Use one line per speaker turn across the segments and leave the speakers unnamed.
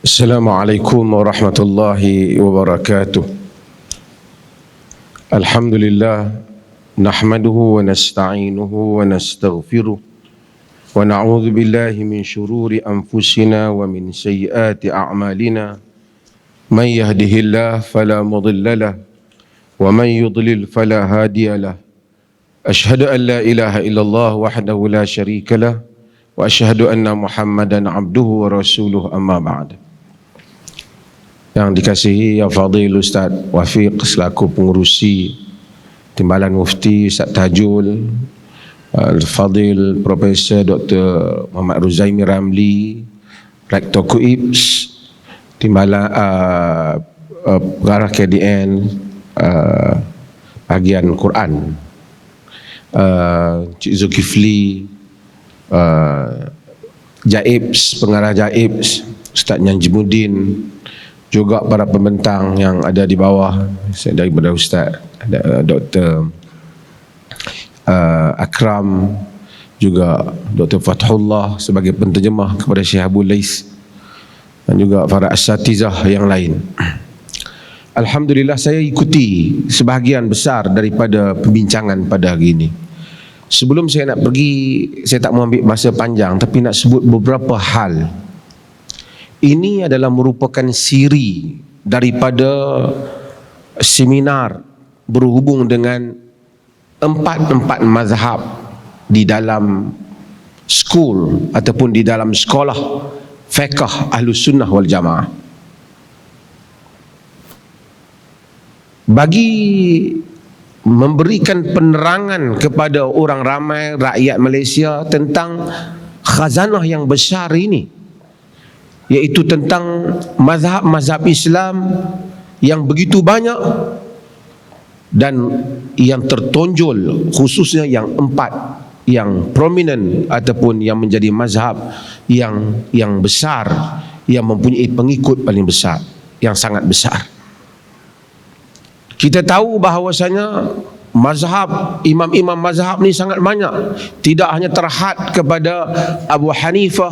Assalamualaikum warahmatullahi wabarakatuh. Alhamdulillah nahmaduhu wa nasta'inuhu wa nastaghfiruh wa na'udzu billahi min shururi anfusina wa min sayyiati a'malina. Man yahdihillahu fala mudilla lahu wa man yudlil fala hadiya lahu. Ashhadu an la ilaha illallah wahdahu la syarika lahu wa ashhadu anna Muhammadan abduhu wa rasuluh, amma ba'd. Yang dikasihi Yang Fadil Ustaz Wafiq selaku pengurusi Timbalan Mufti, Ustaz Tajul, Al-Fadil Profesor Dr. Muhammad Ruzaimi Ramli, Rektor KUIPS, Timbalan Pengarah KDN bahagian Quran, Cik Zulkifli, Jaibs, Pengarah Jaibs, Ustaz Nyanjimuddin, juga para pembentang yang ada di bawah daripada Ustaz Dr. Akram, juga Dr. Fathullah sebagai penterjemah kepada Syekh Abu Lais, dan juga para asatizah yang lain. Alhamdulillah, saya ikuti sebahagian besar daripada perbincangan pada hari ini. Sebelum saya nak pergi, saya tak mau ambil masa panjang, tapi nak sebut beberapa hal. Ini adalah merupakan siri daripada seminar berhubung dengan empat mazhab di dalam school ataupun di dalam sekolah fiqh Ahlus Sunnah wal Jamaah. Bagi memberikan penerangan kepada orang ramai rakyat Malaysia tentang khazanah yang besar ini, iaitu tentang mazhab-mazhab Islam yang begitu banyak dan yang tertonjol, khususnya yang empat yang prominent ataupun yang menjadi mazhab yang besar, yang mempunyai pengikut paling besar, yang sangat besar. Kita tahu bahawasanya mazhab, imam-imam mazhab ni sangat banyak. Tidak hanya terhad kepada Abu Hanifah,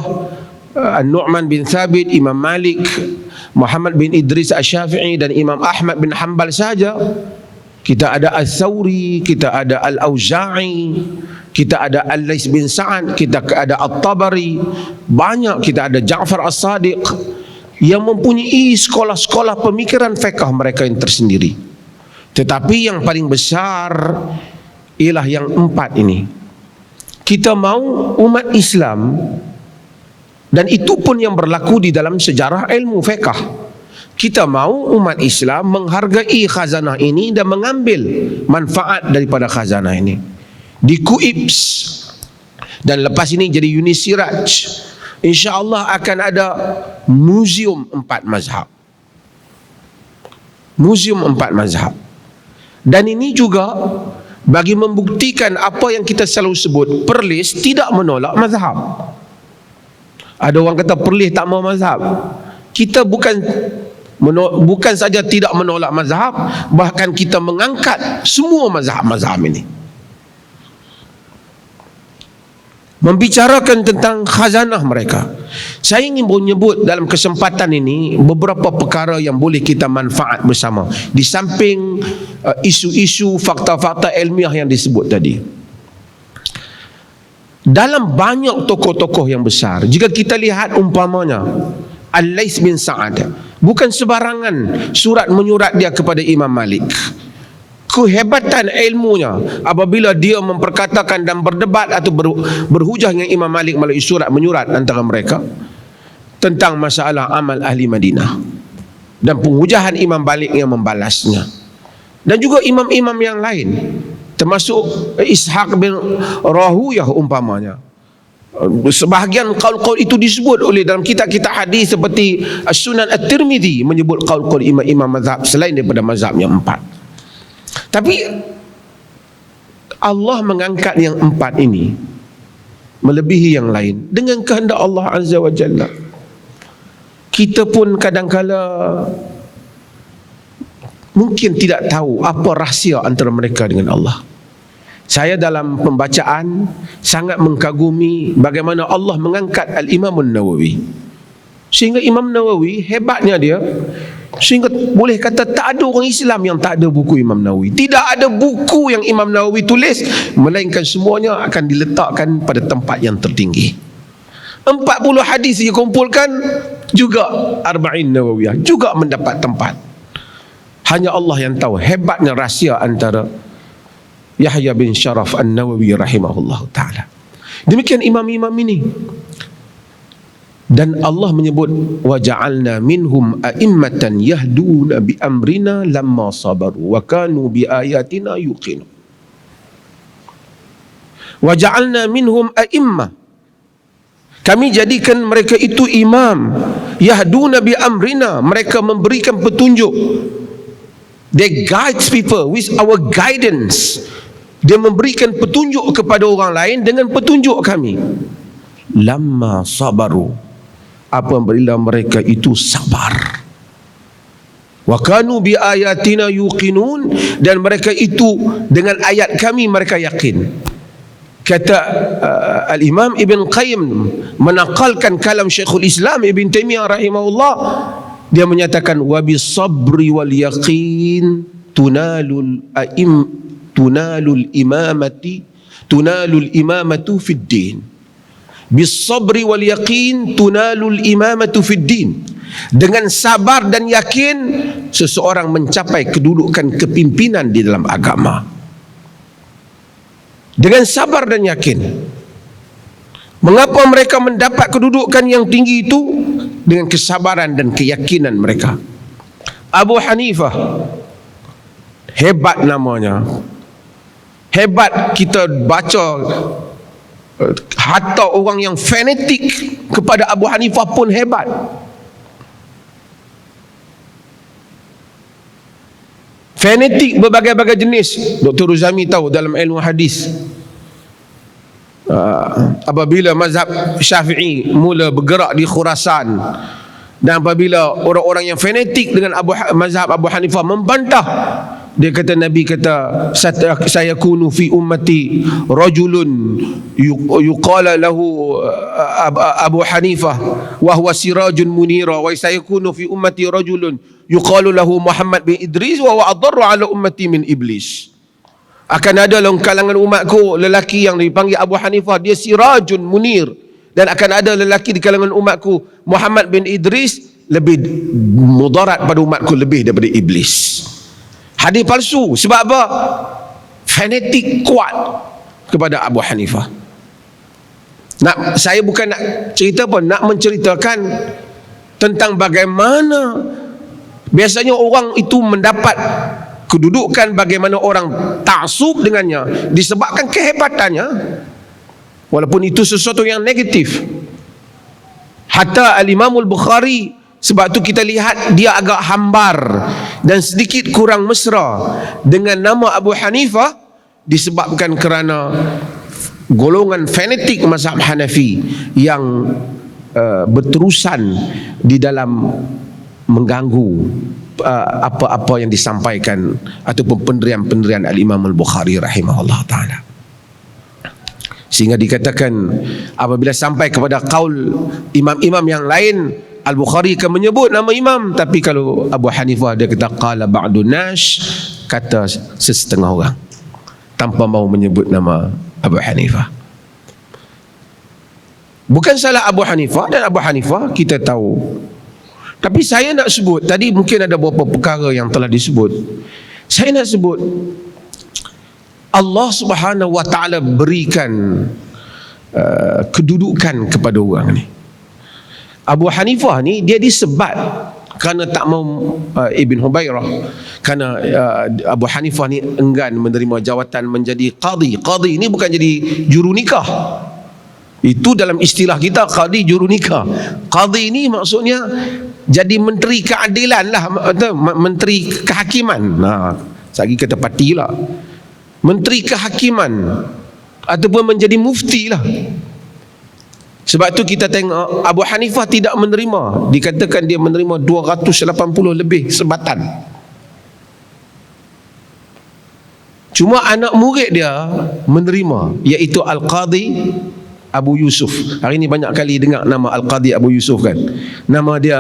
An-Nu'man bin Thabit, Imam Malik, Muhammad bin Idris Asy-Syafi'i dan Imam Ahmad bin Hanbal saja. Kita ada Al-Thawri, kita ada Al-Auza'i, kita ada Al-Lais bin Sa'ad, kita ada At-Tabari, banyak, kita ada Ja'far As-Sadiq yang mempunyai sekolah-sekolah pemikiran fiqh mereka yang tersendiri. Tetapi yang paling besar ialah yang empat ini. Kita mau umat Islam, dan itu pun yang berlaku di dalam sejarah ilmu fiqh, kita mau umat Islam menghargai khazanah ini dan mengambil manfaat daripada khazanah ini. Di KUIPS dan lepas ini jadi Unisiraj, insya-Allah akan ada muzium empat mazhab. Muzium empat mazhab. Dan ini juga bagi membuktikan apa yang kita selalu sebut, Perlis tidak menolak mazhab. Ada orang kata Perlis tak mau mazhab. Kita bukan saja tidak menolak mazhab, bahkan kita mengangkat semua mazhab-mazhab ini. Membicarakan tentang khazanah mereka. Saya ingin menyebut dalam kesempatan ini beberapa perkara yang boleh kita manfaat bersama, di samping isu-isu fakta-fakta ilmiah yang disebut tadi. Dalam banyak tokoh-tokoh yang besar, jika kita lihat umpamanya Al-Lais bin Sa'ad, bukan sebarangan surat menyurat dia kepada Imam Malik. Kehebatan ilmunya apabila dia memperkatakan dan berdebat atau berhujah dengan Imam Malik melalui surat menyurat antara mereka tentang masalah amal ahli Madinah, dan penghujahan Imam Malik yang membalasnya, dan juga imam-imam yang lain, termasuk Ishaq bin Rahuyah umpamanya. Sebahagian qaul-qaul itu disebut oleh dalam kitab-kitab hadis seperti As-Sunan At-Tirmidzi, menyebut qaul-qaul imam-imam mazhab selain daripada mazhab yang empat. Tapi Allah mengangkat yang empat ini melebihi yang lain dengan kehendak Allah Azza wa Jalla. Kita pun kadang-kala mungkin tidak tahu apa rahsia antara mereka dengan Allah. Saya dalam pembacaan sangat mengkagumi bagaimana Allah mengangkat Al-Imam An-Nawawi, Sehingga Imam Nawawi hebatnya dia, sehingga boleh kata tak ada orang Islam yang tak ada buku Imam Nawawi. Tidak ada buku yang Imam Nawawi tulis melainkan semuanya akan diletakkan pada tempat yang tertinggi. 40 hadis dia kumpulkan, juga Arba'in Nawawiyah juga mendapat tempat. Hanya Allah yang tahu hebatnya rahsia antara Yahya bin Sharaf An-Nawawi rahimahullah ta'ala. Demikian imam-imam ini. Dan Allah menyebut wa ja'alna minhum a'immatan yahduna bi amrina lamma sabaru wa kanu bi ayatina yuqinu. Wa ja'alna minhum a'immah, kami jadikan mereka itu imam, yahduna bi amrina, mereka memberikan petunjuk. They guides people with our guidance. Dia memberikan petunjuk kepada orang lain dengan petunjuk kami. Lamma sabaru, apabila mereka itu sabar. Wa kanu bi ayatina yuqinun, dan mereka itu dengan ayat kami mereka yakin. Kata Al-Imam Ibn Qayyim menakalkan kalam Syekhul Islam Ibn Taimiyah rahimahullah, dia menyatakan wa bis sabri wal yaqin tunalul imamatu fid din. Bis sabri wal yaqin tunalul imamatu fid din. Dengan sabar dan yakin seseorang mencapai kedudukan kepimpinan di dalam agama. Dengan sabar dan yakin. Mengapa mereka mendapat kedudukan yang tinggi itu? Dengan kesabaran dan keyakinan mereka. Abu Hanifah, hebat namanya. Hebat kita baca, hatta orang yang fanatik kepada Abu Hanifah pun hebat. Fanatik berbagai-bagai jenis. Dr. Ruzami tahu dalam ilmu hadis, apabila mazhab Syafi'i mula bergerak di Khurasan, dan apabila orang-orang yang fanatik dengan mazhab Abu Hanifah membantah, dia kata, Nabi kata, saya kunu fi ummati rajulun yuqala lahu Abu Hanifah wa huwa sirajun munira, wa saya kunu fi ummati rajulun yuqalu lahu Muhammad bin Idris wa huwa adarru ala ummati min iblis. Akan ada dalam kalangan umatku lelaki yang dipanggil Abu Hanifah, dia sirajun munir, dan akan ada lelaki di kalangan umatku Muhammad bin Idris, lebih mudarat pada umatku lebih daripada iblis. Hadis palsu. Sebab apa? Fanatik kuat kepada Abu Hanifah. Saya bukan nak cerita pun, nak menceritakan tentang bagaimana biasanya orang itu mendapat kedudukan, bagaimana orang taksub dengannya disebabkan kehebatannya, walaupun itu sesuatu yang negatif. Hatta Al-Imam Al-Bukhari, sebab tu kita lihat dia agak hambar dan sedikit kurang mesra dengan nama Abu Hanifah, disebabkan kerana golongan fanatik mazhab Hanafi yang berterusan di dalam mengganggu apa-apa yang disampaikan ataupun pendirian-pendirian Al-Imam Al-Bukhari rahimahullah ta'ala. Sehingga dikatakan apabila sampai kepada qaul imam-imam yang lain, Al-Bukhari akan menyebut nama imam, tapi kalau Abu Hanifah dia kata qala ba'dun nash, kata sesetengah orang, tanpa mau menyebut nama Abu Hanifah. Bukan salah Abu Hanifah, dan Abu Hanifah kita tahu. Tapi saya nak sebut, tadi mungkin ada beberapa perkara yang telah disebut. Saya nak sebut, Allah Subhanahu wa ta'ala berikan kedudukan kepada orang ni. Abu Hanifah ni dia disebat kerana tak mau Ibn Hubairah, kerana Abu Hanifah ni enggan menerima jawatan menjadi qadi. Qadi ni bukan jadi juru nikah. Itu dalam istilah kita, qadi juru nikah. Qadi ni maksudnya jadi menteri keadilan lah, menteri kehakiman. Sagi kata parti lah, menteri kehakiman ataupun menjadi mufti lah. Sebab tu kita tengok Abu Hanifah tidak menerima, dikatakan dia menerima 280 lebih sebatan. Cuma anak murid dia menerima, iaitu Al-Qadhi Abu Yusuf. Hari ni banyak kali dengar nama Al-Qadi Abu Yusuf kan. Nama dia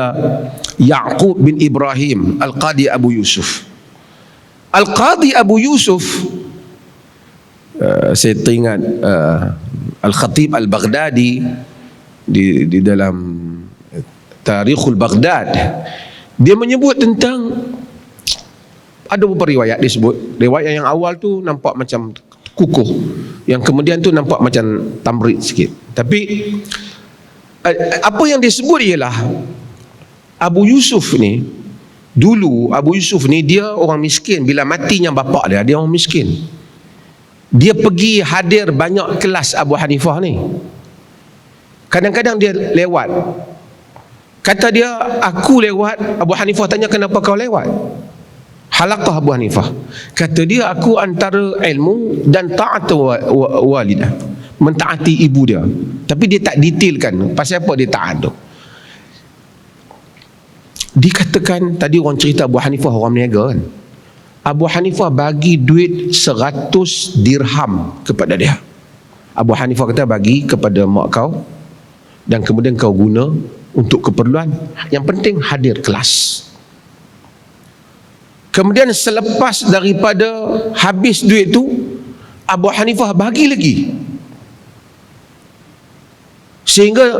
Ya'qub bin Ibrahim Al-Qadi Abu Yusuf. Al-Qadi Abu Yusuf, saya teringat Al-Khatib Al-Baghdadi di dalam Tarikhul Baghdad, dia menyebut tentang, ada beberapa riwayat dia sebut. Riwayat yang awal tu nampak macam kukuh, yang kemudian tu nampak macam tamrid sikit. Tapi apa yang disebut ialah Abu Yusuf ni, dulu Abu Yusuf ni dia orang miskin. Bila matinya bapak dia orang miskin. Dia pergi hadir banyak kelas Abu Hanifah ni. Kadang-kadang dia lewat, kata dia, aku lewat. Abu Hanifah tanya, kenapa kau lewat halaqah Abu Hanifah? Kata dia, aku antara ilmu dan ta'at walidah, mentaati ibu dia. Tapi dia tak detailkan pasal apa dia taat tu. Dikatakan tadi orang cerita Abu Hanifah orang meniaga kan. Abu Hanifah bagi duit 100 dirham kepada dia. Abu Hanifah kata, bagi kepada mak kau dan kemudian kau guna untuk keperluan, yang penting hadir kelas. Kemudian selepas daripada habis duit tu, Abu Hanifah bagi lagi, sehingga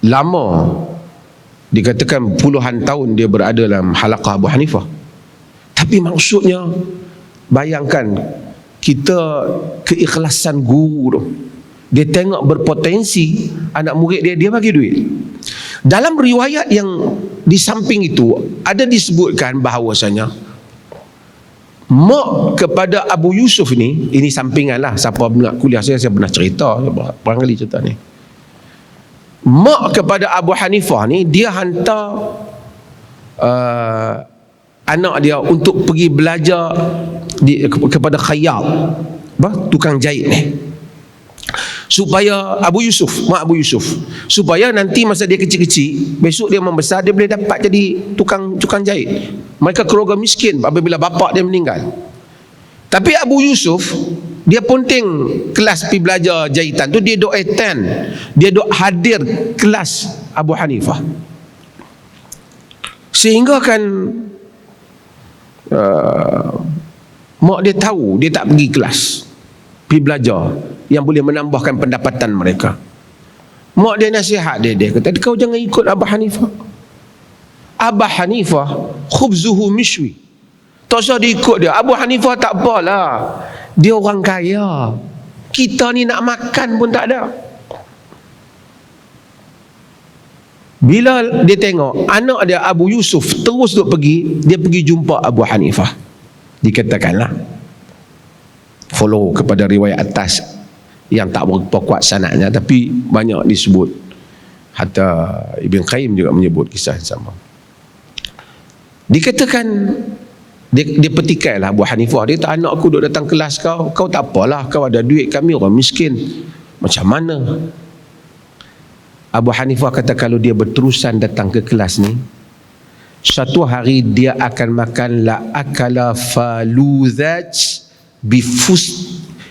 lama, dikatakan puluhan tahun dia berada dalam halaqah Abu Hanifah. Tapi maksudnya, bayangkan kita keikhlasan guru tu. Dia tengok berpotensi anak murid dia bagi duit. Dalam riwayat yang di samping itu ada disebutkan bahawasanya mak kepada Abu Yusuf ni, ini sampingan lah, siapa nak kuliah saya pernah cerita berapa kali cerita ni. Mak kepada Abu Hanifah ni, dia hantar anak dia untuk pergi belajar kepada khayyat, tukang jahit ni, supaya Abu Yusuf, mak Abu Yusuf, supaya nanti masa dia kecil-kecil, besok dia membesar, dia boleh dapat jadi tukang jahit. Mereka keluarga miskin apabila bapa dia meninggal. Tapi Abu Yusuf, dia penting kelas pergi belajar jahitan tu, dia duk attend, dia duk hadir kelas Abu Hanifah, sehingga kan mak dia tahu dia tak pergi kelas, pergi belajar yang boleh menambahkan pendapatan mereka. Mak dia nasihat dia kata, kau jangan ikut Abu Hanifah. Abu Hanifah khubzuhu mishwi, tak usah diikut dia. Abu Hanifah tak apalah, dia orang kaya, kita ni nak makan pun tak ada. Bila dia tengok anak dia Abu Yusuf terus duk pergi, dia pergi jumpa Abu Hanifah. Dikatakanlah, follow kepada riwayat atas yang tak berapa kuat sanadnya, tapi banyak disebut. Hatta Ibn Qayyim juga menyebut kisah yang sama. Dikatakan, dia petikailah Abu Hanifah. Dia kata, anak aku duk datang kelas kau tak apalah, kau ada duit, kami orang miskin, macam mana? Abu Hanifah kata, kalau dia berterusan datang ke kelas ni, satu hari dia akan makan la akala faludhaj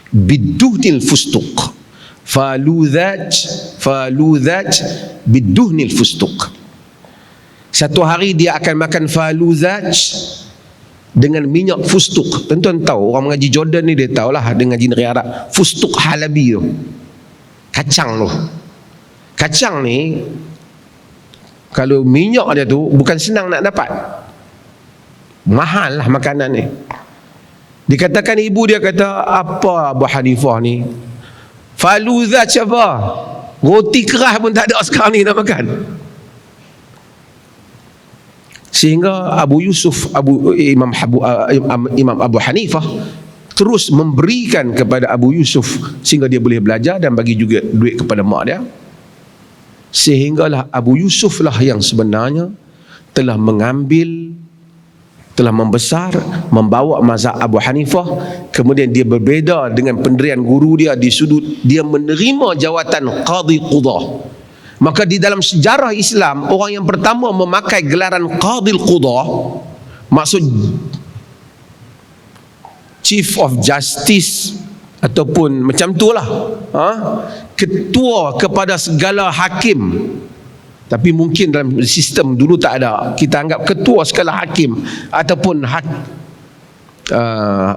biduhnil fustuq. Faludhaj biduhnil fustuq. Satu hari dia akan makan faludhaj dengan minyak fustuk. Tuan-tuan tahu, orang mengaji Jordan ni dia tahulah, dengan ngaji negeri Arab, fustuk halabi tu, kacang tu. Kacang ni kalau minyak dia tu bukan senang nak dapat, mahal lah makanan ni. Dikatakan ibu dia kata, apa Abu Hanifah ni, faludhaj apa, roti keras pun tak ada sekarang ni nak makan. Sehingga Abu Yusuf, Imam Abu Hanifah terus memberikan kepada Abu Yusuf sehingga dia boleh belajar dan bagi juga duit kepada mak dia. Sehinggalah Abu Yusuf lah yang sebenarnya telah mengambil, telah membesar, membawa mazhab Abu Hanifah. Kemudian dia berbeza dengan pendirian guru dia di sudut dia menerima jawatan qadhi qudah. Maka di dalam sejarah Islam, orang yang pertama memakai gelaran qadhi qudah, maksud Chief of Justice ataupun macam itulah, ketua kepada segala hakim. Tapi mungkin dalam sistem dulu tak ada, kita anggap ketua segala hakim ataupun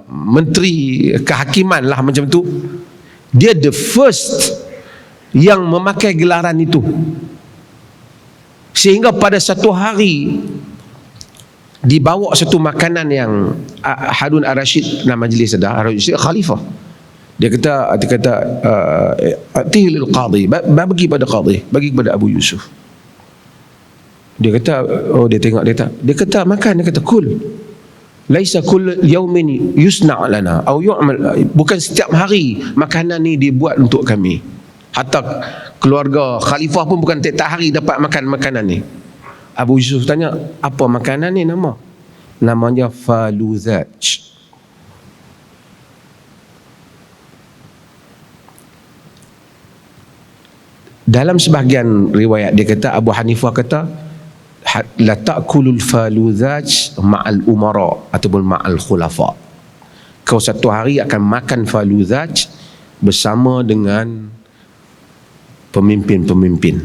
menteri kehakiman lah macam tu. Dia the first yang memakai gelaran itu, sehingga pada satu hari dibawa satu makanan yang Harun Ar-Rasyid, nama majlis ada Harun Ar-Rasyid khalifah, dia kata atihil qadhi, bagi pada qadhi, bagi kepada Abu Yusuf. Dia kata, dia tengok, dia kata makan, dia kata kul, laisa kull yaumin yusna' lana au yu'mal, bukan setiap hari makanan ni dibuat untuk kami. Hatta keluarga khalifah pun bukan tiap hari dapat makan makanan ni. Abu Yusuf tanya, apa makanan ni namanya faluzaj. Dalam sebahagian riwayat dia kata, Abu Hanifah kata la ta'kulul faluzaj ma'al umara ataupun ma'al khulafa. Kau satu hari akan makan faluzaj bersama dengan pemimpin-pemimpin.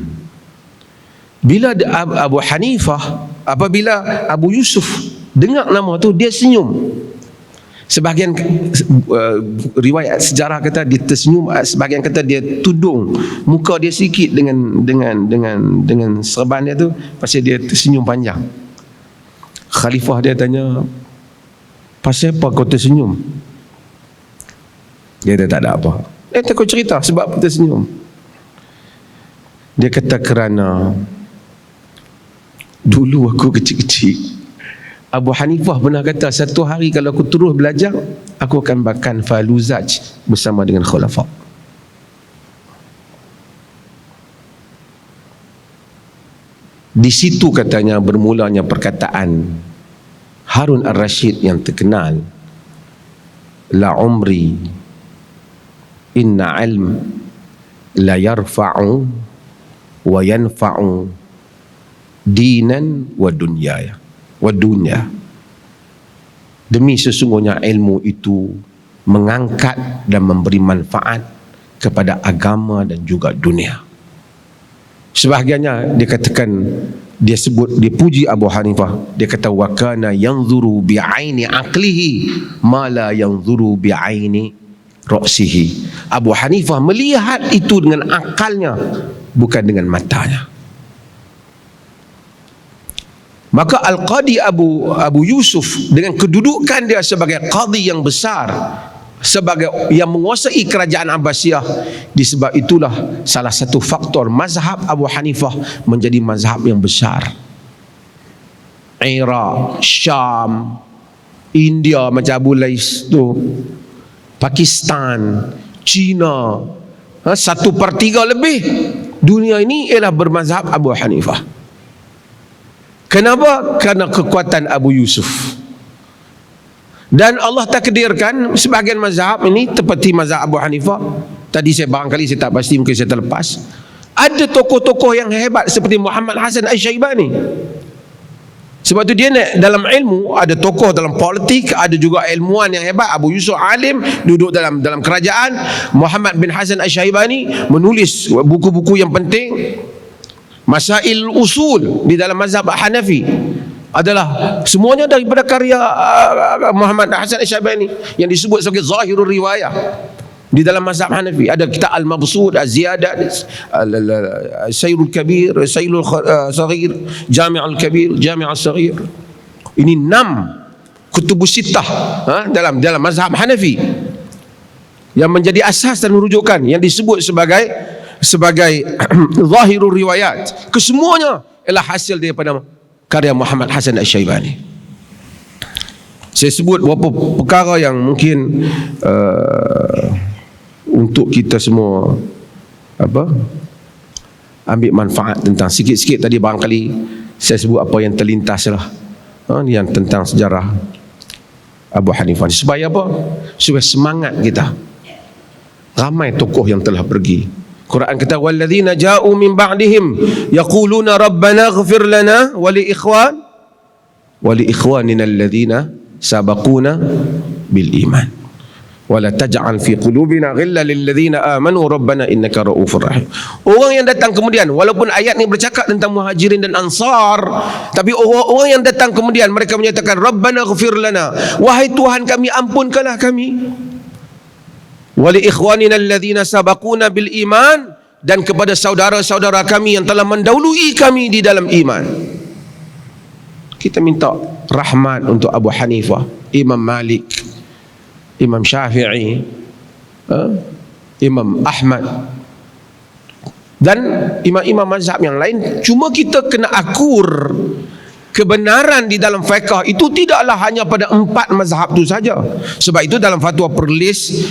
Bila Abu Hanifah, apabila Abu Yusuf dengar nama tu, dia senyum. Sebahagian riwayat sejarah kata dia tersenyum, sebahagian kata dia tudung muka dia sikit dengan serban dia tu, pasal dia tersenyum panjang. Khalifah dia tanya, pasal apa kau tersenyum? Dia kata tak ada apa. Kau cerita sebab apa tersenyum? Dia kata kerana dulu aku kecil-kecil, Abu Hanifah pernah kata satu hari kalau aku terus belajar, aku akan makan faluzaj bersama dengan khulafa. Di situ katanya bermulanya perkataan Harun Ar-Rasyid yang terkenal, la umri inna ilm la yarfa'u wa yanfa'u dinan wa dunyaya wa dunya. Demi sesungguhnya ilmu itu mengangkat dan memberi manfaat kepada agama dan juga dunia. Sebahagiannya dia katakan, dia sebut, dia puji Abu Hanifah, dia kata wa kana yanzuru bi'aini aqlihi ma la yanzuru bi'aini ra'sihi. Abu Hanifah melihat itu dengan akalnya, bukan dengan matanya. Maka Al-Qadi Abu Yusuf dengan kedudukan dia sebagai qadi yang besar, sebagai yang menguasai kerajaan Abbasiyah, disebab itulah salah satu faktor mazhab Abu Hanifah menjadi mazhab yang besar. Iraq, Syam, India macam Abu Lais tu, Pakistan, China, 1/3 lebih dunia ini ialah bermazhab Abu Hanifah. Kenapa? Kerana kekuatan Abu Yusuf. Dan Allah takdirkan sebahagian mazhab ini seperti mazhab Abu Hanifah. Tadi saya barangkali saya tak pasti, mungkin saya terlepas. Ada tokoh-tokoh yang hebat seperti Muhammad Hasan Asy-Syaibani. Sebab tu dia dalam ilmu, ada tokoh dalam politik, ada juga ilmuwan yang hebat. Abu Yusuf alim, duduk dalam kerajaan. Muhammad bin Hasan Asy-Syaibani menulis buku-buku yang penting. Masail usul di dalam mazhab Hanafi adalah semuanya daripada karya Muhammad Hasan Asy-Syaibani yang disebut sebagai Zahirul Riwayah di dalam mazhab Hanafi. Ada kitab Al-Mabsud, Az-Ziyadat, Sayrul Kabir, Sayrul Saghir, Jami'ul Kabir, Jami'ul Saghir. Ini 6 kutubus sittah dalam mazhab Hanafi yang menjadi asas dan rujukan yang disebut sebagai Zahirul Riwayat. Kesemuanya ialah hasil daripada karya Muhammad Hasan Asy-Syaibani. Saya sebut beberapa perkara yang mungkin untuk kita semua ambil manfaat tentang. Sikit-sikit tadi barangkali saya sebut apa yang terlintas lah, yang tentang sejarah Abu Hanifah. Supaya apa? Supaya semangat kita. Ramai tokoh yang telah pergi. Quran kata walladzina ja'u min ba'dihim yaquluna rabbana ighfir lana wa li ikhwanina alladhina sabaquna bil iman. Wala taj'al fi qulubina ghillan lil ladzina amanu rabbana innaka ra'ufur rahim. Orang yang datang kemudian, walaupun ayat ni bercakap tentang muhajirin dan ansar, tapi orang yang datang kemudian mereka menyatakan rabbana ighfir lana, wahai Tuhan kami, ampunkanlah kami, wa li ikhwanina alladzina sabaquna bil iman, dan kepada saudara-saudara kami yang telah mendahului kami di dalam iman. Kita minta rahmat untuk Abu Hanifah, Imam Malik, Imam Syafi'i, Imam Ahmad dan imam-imam mazhab yang lain. Cuma kita kena akur kebenaran di dalam fiqh itu tidaklah hanya pada 4 mazhab tu saja. Sebab itu dalam fatwa Perlis,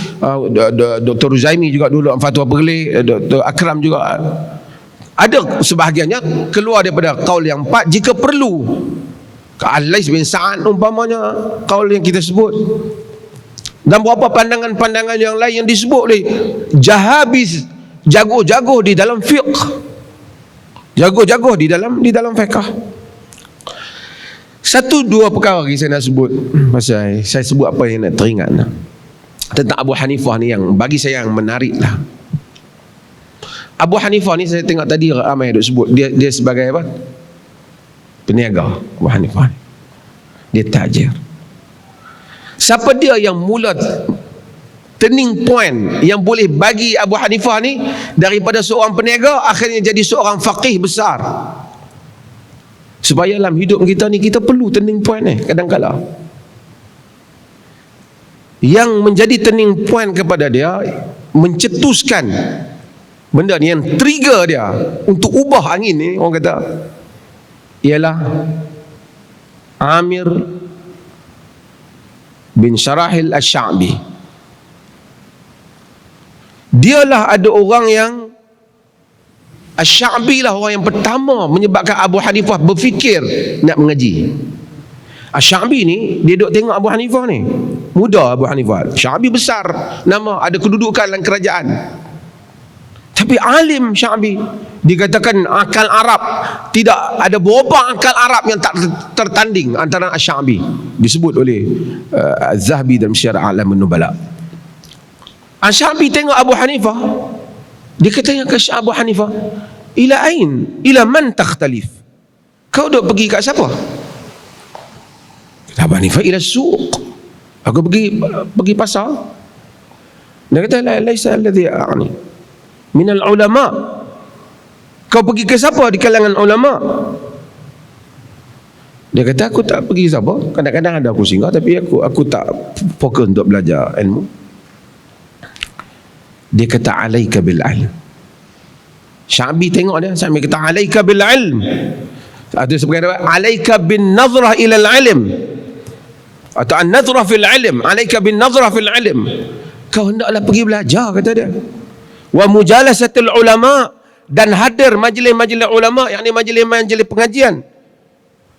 Dr. Uzaimi juga dulu fatwa Perlis, Dr. Akram juga ada sebahagiannya keluar daripada kaul yang 4 jika perlu. Al-Lais bin Sa'ad umpamanya kaul yang kita sebut, dan beberapa pandangan-pandangan yang lain yang disebut oleh Jahabis, jago-jago di dalam fiqh, jago-jago di dalam fiqh. 1-2 perkara lagi saya nak sebut, pasal saya sebut apa yang nak teringat tentang Abu Hanifah ni yang bagi saya yang menarik lah. Abu Hanifah ni saya tengok tadi ramai duk sebut dia sebagai apa? Peniaga. Abu Hanifah ni dia tajir. Siapa dia yang mula turning point yang boleh bagi Abu Hanifah ni daripada seorang peniaga akhirnya jadi seorang faqih besar? Supaya dalam hidup kita ni kita perlu turning point ni kadang-kadang. Yang menjadi turning point kepada dia, mencetuskan benda ni, yang trigger dia untuk ubah angin ni, orang kata, ialah Amir bin Syarahil Asy-Sya'bi. Dialah ada orang yang Asy-Sya'bi lah orang yang pertama menyebabkan Abu Hanifah berfikir nak mengaji. Asy-Sya'bi ni dia duk tengok Abu Hanifah ni muda. Abu Hanifah Sya'bi besar nama, ada kedudukan dalam kerajaan, tapi alim Sya'bi. Dikatakan akal Arab, tidak ada berapa akal Arab yang tak tertanding antara Asy-Sya'bi. Disebut oleh Az-Zahabi dalam Syiar A'lamun Nubala. Asy-Sya'bi tengok Abu Hanifah, dia katanya ke Abu Hanifah, ila ain, ila man takhtalif, kau duk pergi kat siapa? Abu Hanifah, ila suq, aku pergi pasar. Dia kata laisa alladhi a'ni minal ulama. Kau pergi ke siapa di kalangan ulama? Dia kata aku tak pergi siapa, kadang-kadang ada aku singgah, tapi aku tak fokus untuk belajar ilmu. Dia kata alaika bil ilm. Sya'bi tengok dia, Sya'bi kata alaika bil ilm. Ada sebagai alaika bin nazrah ila al ilm, atau an nazrah fil ilm, alaika bin nazrah fil ilm. Kau hendaklah pergi belajar, kata dia. Wa mujalasatul ulama, dan hadir majlis-majlis ulama, yakni majlis-majlis pengajian.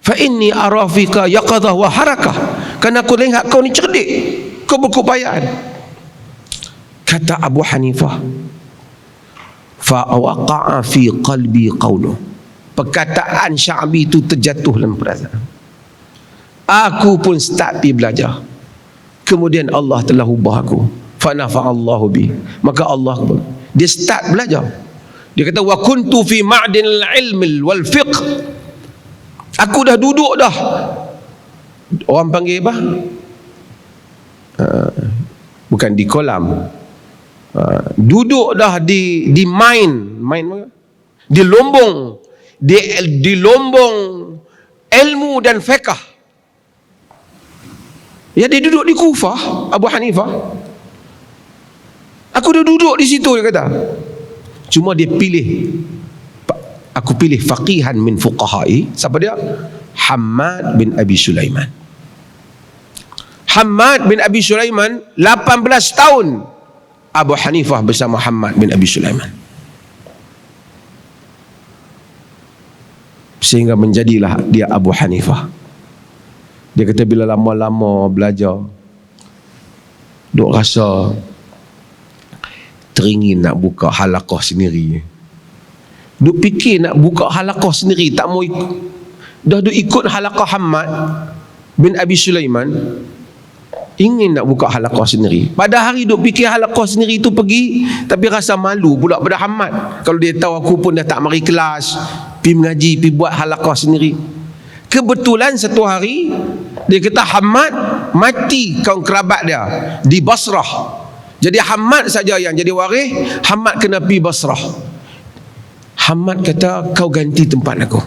Fa inni ara fika yaqadhah wa harakah, kerana aku lihat kau ni cerdik, kau berkeupayaan. Kata Abu Hanifah, fa waqa'a fi qalbi qawluh, perkataan Sya'bi itu terjatuh dalam perasaan aku pun start pergi belajar, kemudian Allah telah ubah aku, fa nafa'allahu bi, maka Allah pun dia start belajar. Dia kata wa kuntu fi ma'dinil ilmi wal fiqh, aku dah duduk dah, orang panggil apa, bukan di kolam, duduk dah di mine di lombong, di lombong ilmu dan fiqh. Ya, dia duduk di Kufah, Abu Hanifah. Aku dah duduk di situ, dia kata. Cuma dia pilih, aku pilih faqihan min fuqahai. Siapa dia? Hammad bin Abi Sulaiman. Hammad bin Abi Sulaiman 18 tahun Abu Hanifah bersama Hammad bin Abi Sulaiman, sehingga menjadilah dia Abu Hanifah. Dia kata bila lama-lama belajar, duk rasa teringin nak buka halaqah sendiri. Duk fikir nak buka halaqah sendiri, tak mau ikut. Dah duk ikut halaqah Hammad bin Abi Sulaiman, ingin nak buka halaqah sendiri. Pada hari duk fikir halaqah sendiri tu pergi, tapi rasa malu pula pada Hamad. Kalau dia tahu aku pun dah tak mari kelas, pergi mengaji, pergi buat halaqah sendiri. Kebetulan satu hari dia kata Hamad mati kaum kerabat dia di Basrah. Jadi Hamad saja yang jadi waris, Hamad kena pergi Basrah. Hamad kata, kau ganti tempat aku.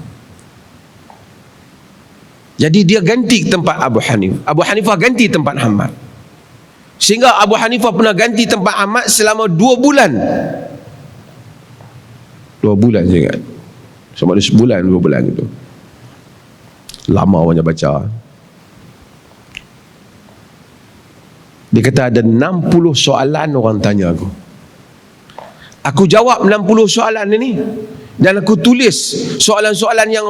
Jadi dia ganti tempat Abu Hanifah. Abu Hanifah ganti tempat Hamad. Sehingga Abu Hanifah pernah ganti tempat Hamad selama 2 bulan. 2 bulan saya ingat. Sama ada sebulan, 2 bulan gitu. Lama banyak baca. Dia kata ada 60 soalan orang tanya aku. Aku jawab 60 soalan ini. Dan aku tulis soalan-soalan yang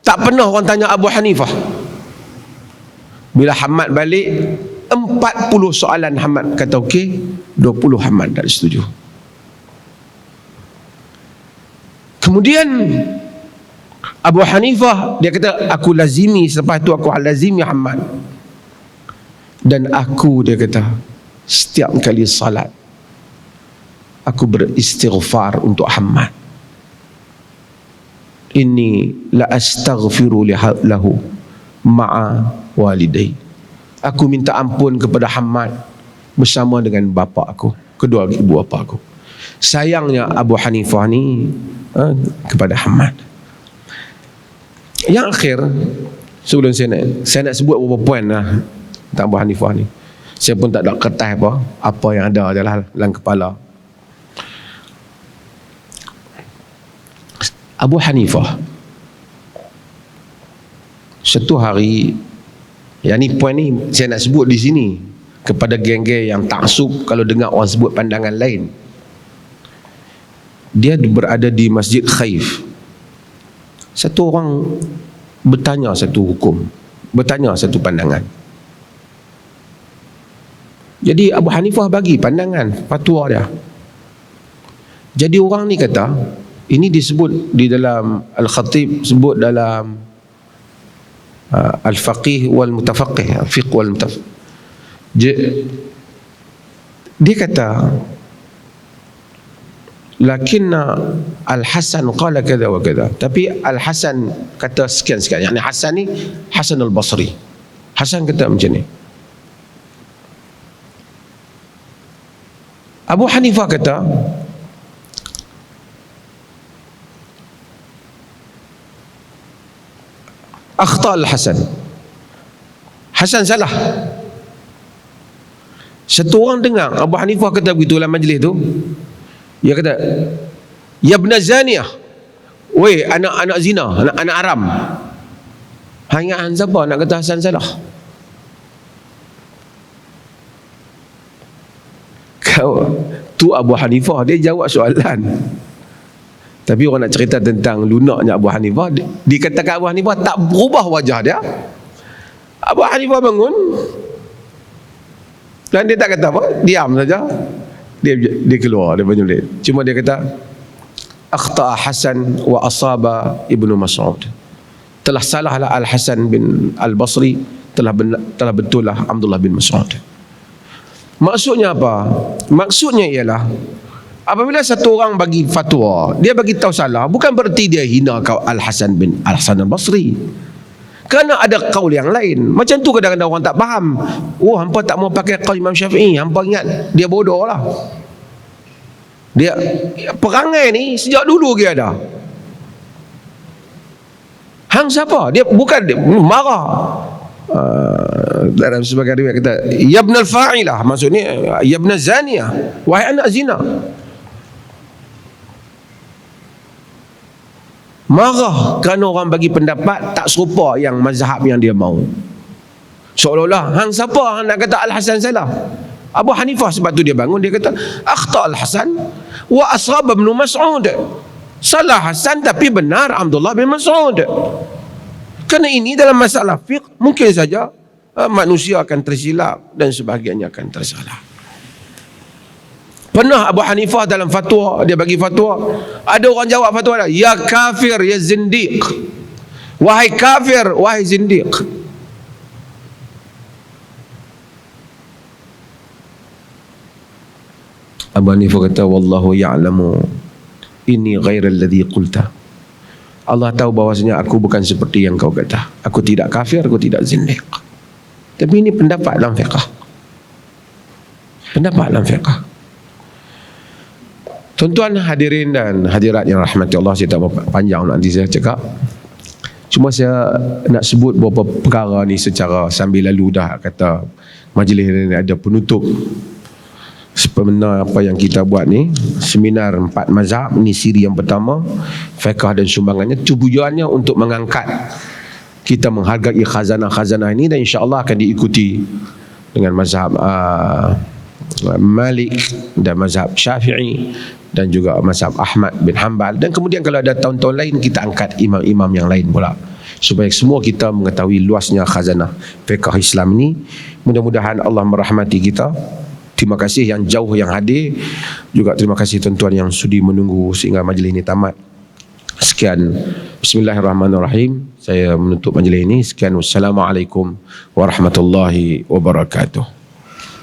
tak pernah orang tanya Abu Hanifah. Bila Hamad balik, 40 soalan Hamad kata okey, 20 Hamad tak setuju. Kemudian Abu Hanifah dia kata aku lazimi, selepas tu aku lazimi Hamad. Dan aku, dia kata, setiap kali salat aku beristighfar untuk Hamad. Inni la astaghfiru lahu ma'a walidai. Aku minta ampun kepada Hamad bersama dengan bapa aku, kedua ibu bapa aku. Sayangnya Abu Hanifah ni kepada Hamad. Yang akhir, sebelum saya nak sebut beberapa poin lah tentang Abu Hanifah ni. Saya pun tak ada kertas apa yang ada adalah dalam kepala. Abu Hanifah satu hari, yang ni poin ni saya nak sebut di sini kepada geng-geng yang taksub kalau dengar orang sebut pandangan lain. Dia berada di Masjid Khaif. Satu orang bertanya satu hukum, bertanya satu pandangan. Jadi Abu Hanifah bagi pandangan, fatwa dia. Jadi orang ni kata, ini disebut di dalam Al-Khatib, sebut dalam Al-Faqih wal-Mutafaqih, Fiqh wal-Mutafaqih. Dia kata, lakinna Al-Hasan qala kada wa kada. Tapi Al-Hasan kata sekian-sekian. Yani Hasan ni Hasan Al-Basri. Hasan kata macam ni. Abu Hanifah kata, akhta Al-Hasan. Hasan salah. Satu orang dengar Abu Hanifah kata begitu dalam majlis tu. Dia kata, ya ibn zaniyah. Weh, anak-anak zina, anak-anak haram. Hang siapa nak kata Hasan salah? Kau tu Abu Hanifah, dia jawab soalan. Tapi orang nak cerita tentang lunaknya Abu Hanifah, dikatakan Abu Hanifah tak berubah wajah dia. Abu Hanifah bangun dan dia tak kata apa, diam saja. Dia keluar dari majlis. Cuma dia kata, akhta Hasan wa asaba Ibnu Mas'ud. Telah salahlah Al-Hasan bin Al-Basri, telah betul lah Abdullah bin Mas'ud. Maksudnya apa? Maksudnya ialah apabila satu orang bagi fatwa, dia bagi tahu salah, bukan berarti dia hina kau Al-Hasan bin Al-Hasan Al-Basri. Kerana ada kaul yang lain. Macam tu kadang-kadang orang tak faham. Oh, hampa tak mau pakai kaul Imam Syafi'i. Hampa ingat dia bodoh lah. Dia perangai ni sejak dulu dia ada. Hang siapa? Dia bukan dia, marah. Dalam sebagai riwayat kata, ya ibn al-fa'ilah, maksudnya ya ibn zaniyah, wahai anak zina. Marah kerana orang bagi pendapat tak serupa yang mazhab yang dia mahu. Seolah-olah hang siapa hang nak kata Al-Hasan salah? Abu Hanifah sebab tu dia bangun, dia kata akhta Al-Hasan wa asrab Ibn Mas'ud. Salah Hasan tapi benar Abdullah bin Mas'ud. Kerana ini dalam masalah fiqh mungkin saja manusia akan tersilap dan sebahagiannya akan tersalah. Pernah Abu Hanifah dalam fatwa, dia bagi fatwa, ada orang jawab fatwa dia, ya kafir, ya zindiq. Wahai kafir, wahai zindiq. Abu Hanifah kata, wallahu ya'lamu inni ghairal ladzi qulta. Allah tahu bahawasanya aku bukan seperti yang kau kata. Aku tidak kafir, aku tidak zindiq. Tapi ini pendapat dalam fiqh. Pendapat dalam fiqh. Tuan-tuan hadirin dan hadirat yang rahmati Allah, saya tak panjang nanti saya cakap. Cuma saya nak sebut beberapa perkara ni secara sambil lalu dah kata majlis ini ada penutup. Sebenarnya apa yang kita buat ni, seminar 4 mazhab ni siri yang pertama, fiqh dan sumbangannya, tujuannya untuk mengangkat kita menghargai khazanah-khazanah ini, dan insya-Allah akan diikuti dengan mazhab Malik dan mazhab Syafi'i dan juga mazhab Ahmad bin Hanbal, dan kemudian kalau ada tahun-tahun lain kita angkat imam-imam yang lain pula, supaya semua kita mengetahui luasnya khazanah fiqh Islam ini. Mudah-mudahan Allah merahmati kita. Terima kasih yang jauh yang hadir, juga terima kasih tuan-tuan yang sudi menunggu sehingga majlis ini tamat. Sekian, bismillahirrahmanirrahim. Saya menutup majlis ini. Sekian, wassalamualaikum warahmatullahi wabarakatuh.